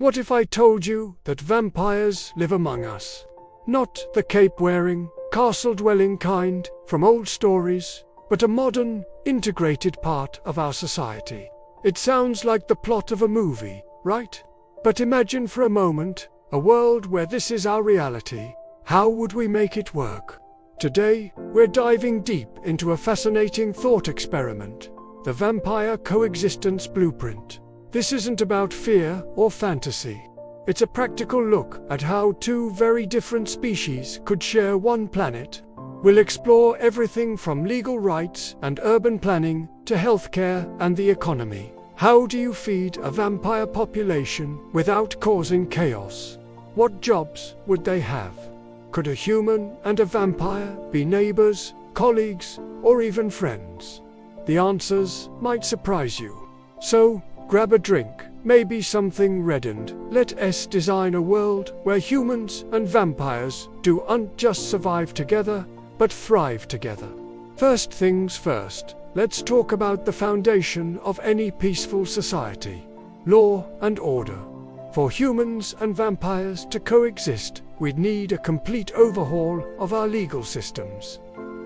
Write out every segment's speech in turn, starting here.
What if I told you that vampires live among us? Not the cape-wearing, castle-dwelling kind from old stories, but a modern, integrated part of our society. It sounds like the plot of a movie, right? But imagine for a moment, a world where this is our reality. How would we make it work? Today, we're diving deep into a fascinating thought experiment, the vampire coexistence blueprint. This isn't about fear or fantasy. It's a practical look at how two very different species could share one planet. We'll explore everything from legal rights and urban planning to healthcare and the economy. How do you feed a vampire population without causing chaos? What jobs would they have? Could a human and a vampire be neighbors, colleagues, or even friends? The answers might surprise you. So, grab a drink, maybe something red, and let us design a world where humans and vampires don't just survive together, but thrive together. First things first, let's talk about the foundation of any peaceful society: law and order. For humans and vampires to coexist, we'd need a complete overhaul of our legal systems.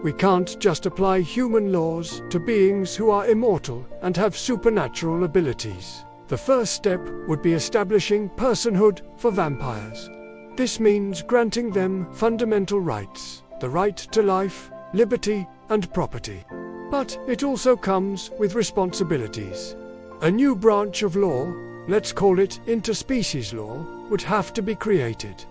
We can't just apply human laws to beings who are immortal and have supernatural abilities. The first step would be establishing personhood for vampires. This means granting them fundamental rights, the right to life, liberty, and property. But it also comes with responsibilities. A new branch of law, let's call it interspecies law, would have to be created.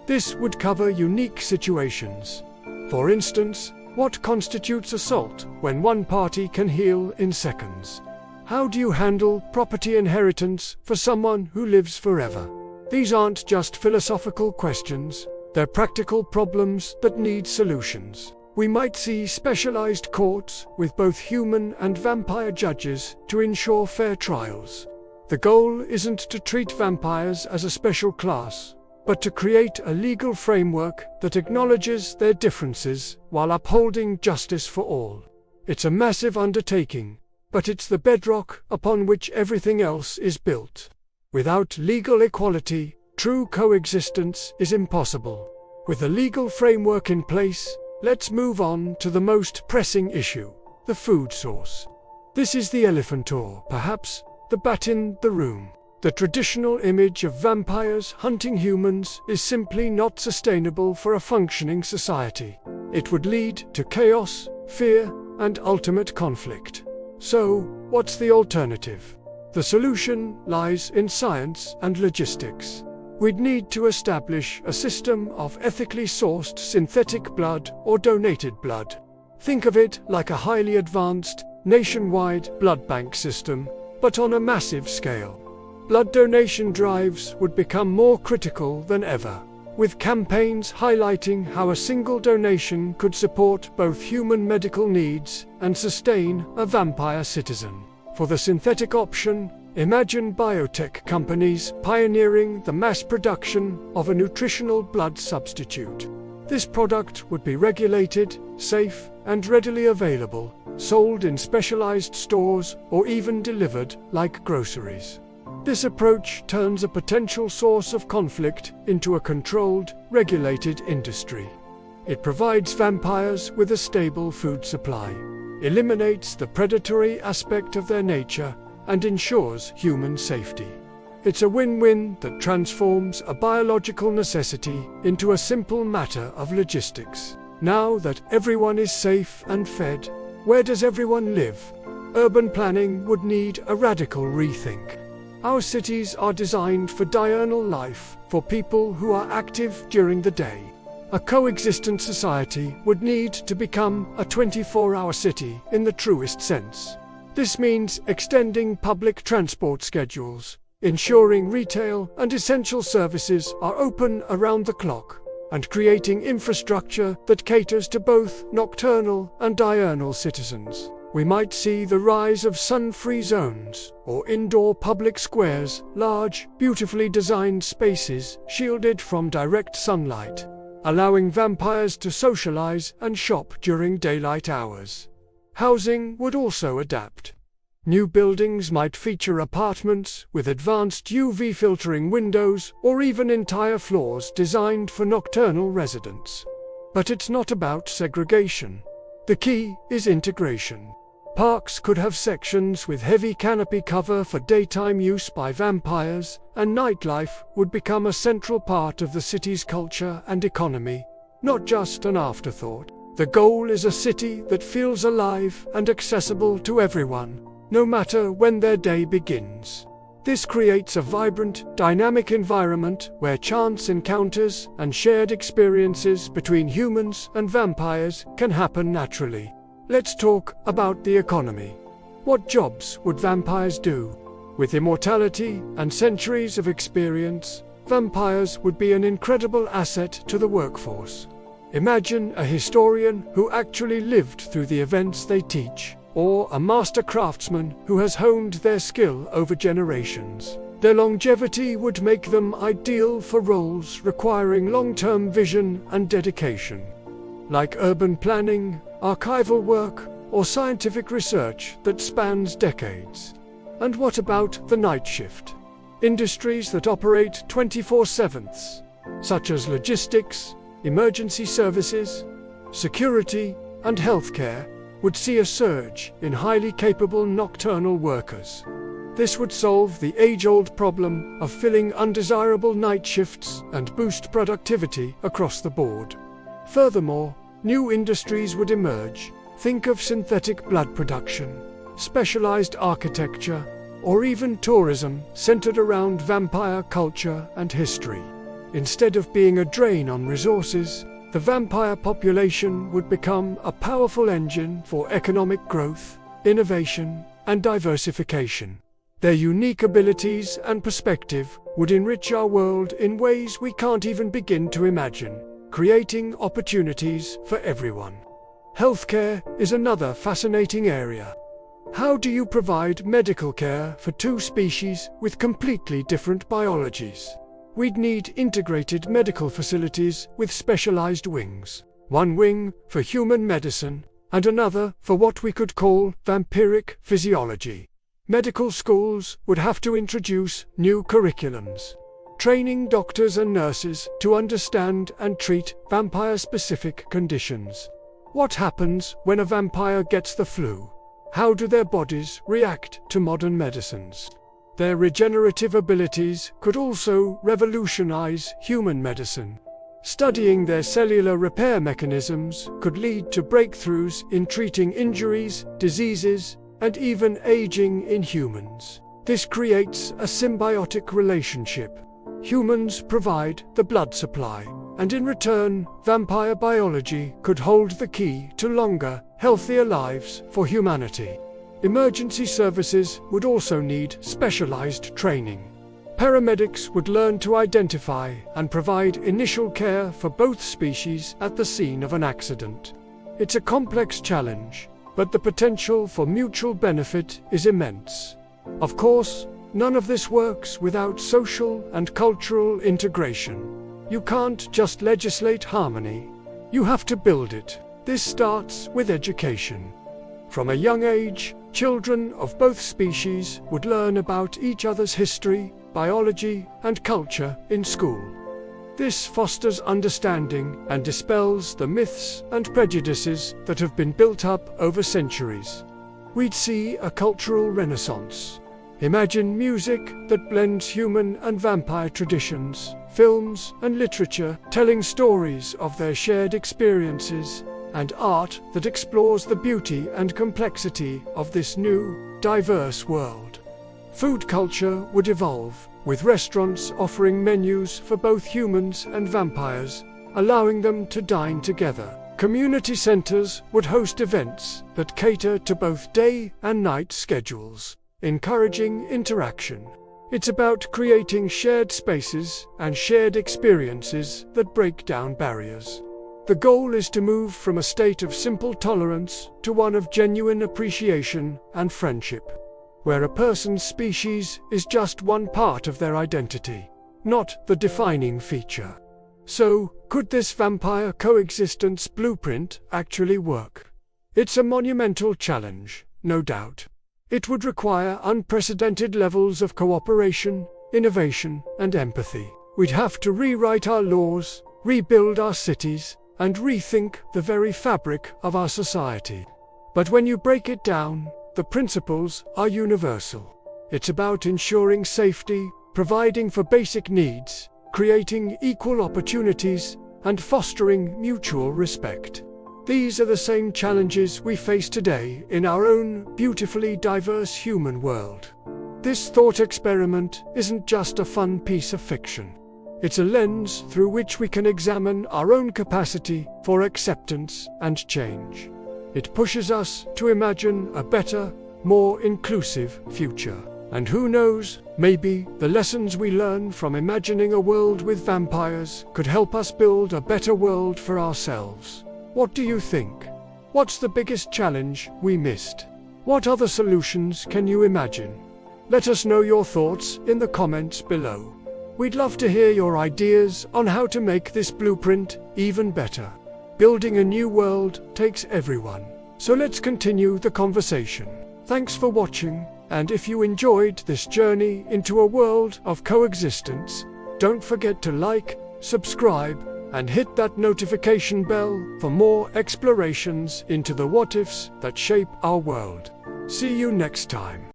This would cover unique situations. For instance, what constitutes assault when one party can heal in seconds? How do you handle property inheritance for someone who lives forever? These aren't just philosophical questions, they're practical problems that need solutions. We might see specialized courts with both human and vampire judges to ensure fair trials. The goal isn't to treat vampires as a special class, but to create a legal framework that acknowledges their differences while upholding justice for all. It's a massive undertaking, but it's the bedrock upon which everything else is built. Without legal equality, true coexistence is impossible. With a legal framework in place, let's move on to the most pressing issue: the food source. This is the elephant, or perhaps the bat in the room. The traditional image of vampires hunting humans is simply not sustainable for a functioning society. It would lead to chaos, fear, and ultimate conflict. So, what's the alternative? The solution lies in science and logistics. We'd need to establish a system of ethically sourced synthetic blood or donated blood. Think of it like a highly advanced, nationwide blood bank system, but on a massive scale. Blood donation drives would become more critical than ever, with campaigns highlighting how a single donation could support both human medical needs and sustain a vampire citizen. For the synthetic option, imagine biotech companies pioneering the mass production of a nutritional blood substitute. This product would be regulated, safe, and readily available, sold in specialized stores or even delivered like groceries. This approach turns a potential source of conflict into a controlled, regulated industry. It provides vampires with a stable food supply, eliminates the predatory aspect of their nature, and ensures human safety. It's a win-win that transforms a biological necessity into a simple matter of logistics. Now that everyone is safe and fed, where does everyone live? Urban planning would need a radical rethink. Our cities are designed for diurnal life, for people who are active during the day. A coexistent society would need to become a 24-hour city in the truest sense. This means extending public transport schedules, ensuring retail and essential services are open around the clock, and creating infrastructure that caters to both nocturnal and diurnal citizens. We might see the rise of sun-free zones, or indoor public squares, large, beautifully designed spaces shielded from direct sunlight, allowing vampires to socialize and shop during daylight hours. Housing would also adapt. New buildings might feature apartments with advanced UV filtering windows or even entire floors designed for nocturnal residents. But it's not about segregation. The key is integration. Parks could have sections with heavy canopy cover for daytime use by vampires, and nightlife would become a central part of the city's culture and economy, not just an afterthought. The goal is a city that feels alive and accessible to everyone, no matter when their day begins. This creates a vibrant, dynamic environment where chance encounters and shared experiences between humans and vampires can happen naturally. Let's talk about the economy. What jobs would vampires do? With immortality and centuries of experience, vampires would be an incredible asset to the workforce. Imagine a historian who actually lived through the events they teach, or a master craftsman who has honed their skill over generations. Their longevity would make them ideal for roles requiring long-term vision and dedication, like urban planning, archival work, or scientific research that spans decades. And what about the night shift? Industries that operate 24/7, such as logistics, emergency services, security, and healthcare, would see a surge in highly capable nocturnal workers. This would solve the age-old problem of filling undesirable night shifts and boost productivity across the board. Furthermore, new industries would emerge. Think of synthetic blood production, specialized architecture, or even tourism centered around vampire culture and history. Instead of being a drain on resources, the vampire population would become a powerful engine for economic growth, innovation, and diversification. Their unique abilities and perspective would enrich our world in ways we can't even begin to imagine, creating opportunities for everyone. Healthcare is another fascinating area. How do you provide medical care for two species with completely different biologies? We'd need integrated medical facilities with specialized wings. One wing for human medicine, and another for what we could call vampiric physiology. Medical schools would have to introduce new curriculums, training doctors and nurses to understand and treat vampire-specific conditions. What happens when a vampire gets the flu? How do their bodies react to modern medicines? Their regenerative abilities could also revolutionize human medicine. Studying their cellular repair mechanisms could lead to breakthroughs in treating injuries, diseases, and even aging in humans. This creates a symbiotic relationship. Humans provide the blood supply, and in return, vampire biology could hold the key to longer, healthier lives for humanity. Emergency services would also need specialized training. Paramedics would learn to identify and provide initial care for both species at the scene of an accident. It's a complex challenge, but the potential for mutual benefit is immense. Of course, none of this works without social and cultural integration. You can't just legislate harmony. You have to build it. This starts with education. From a young age, children of both species would learn about each other's history, biology, and culture in school. This fosters understanding and dispels the myths and prejudices that have been built up over centuries. We'd see a cultural renaissance. Imagine music that blends human and vampire traditions, films and literature telling stories of their shared experiences, and art that explores the beauty and complexity of this new, diverse world. Food culture would evolve, with restaurants offering menus for both humans and vampires, allowing them to dine together. Community centers would host events that cater to both day and night schedules, encouraging interaction. It's about creating shared spaces and shared experiences that break down barriers. The goal is to move from a state of simple tolerance to one of genuine appreciation and friendship, where a person's species is just one part of their identity, not the defining feature. So, could this vampire coexistence blueprint actually work? It's a monumental challenge, no doubt. It would require unprecedented levels of cooperation, innovation, and empathy. We'd have to rewrite our laws, rebuild our cities, and rethink the very fabric of our society. But when you break it down, the principles are universal. It's about ensuring safety, providing for basic needs, creating equal opportunities, and fostering mutual respect. These are the same challenges we face today in our own beautifully diverse human world. This thought experiment isn't just a fun piece of fiction. It's a lens through which we can examine our own capacity for acceptance and change. It pushes us to imagine a better, more inclusive future. And who knows, maybe the lessons we learn from imagining a world with vampires could help us build a better world for ourselves. What do you think? What's the biggest challenge we missed? What other solutions can you imagine? Let us know your thoughts in the comments below. We'd love to hear your ideas on how to make this blueprint even better. Building a new world takes everyone. So let's continue the conversation. Thanks for watching, and if you enjoyed this journey into a world of coexistence, don't forget to like, subscribe, and hit that notification bell for more explorations into the what-ifs that shape our world. See you next time.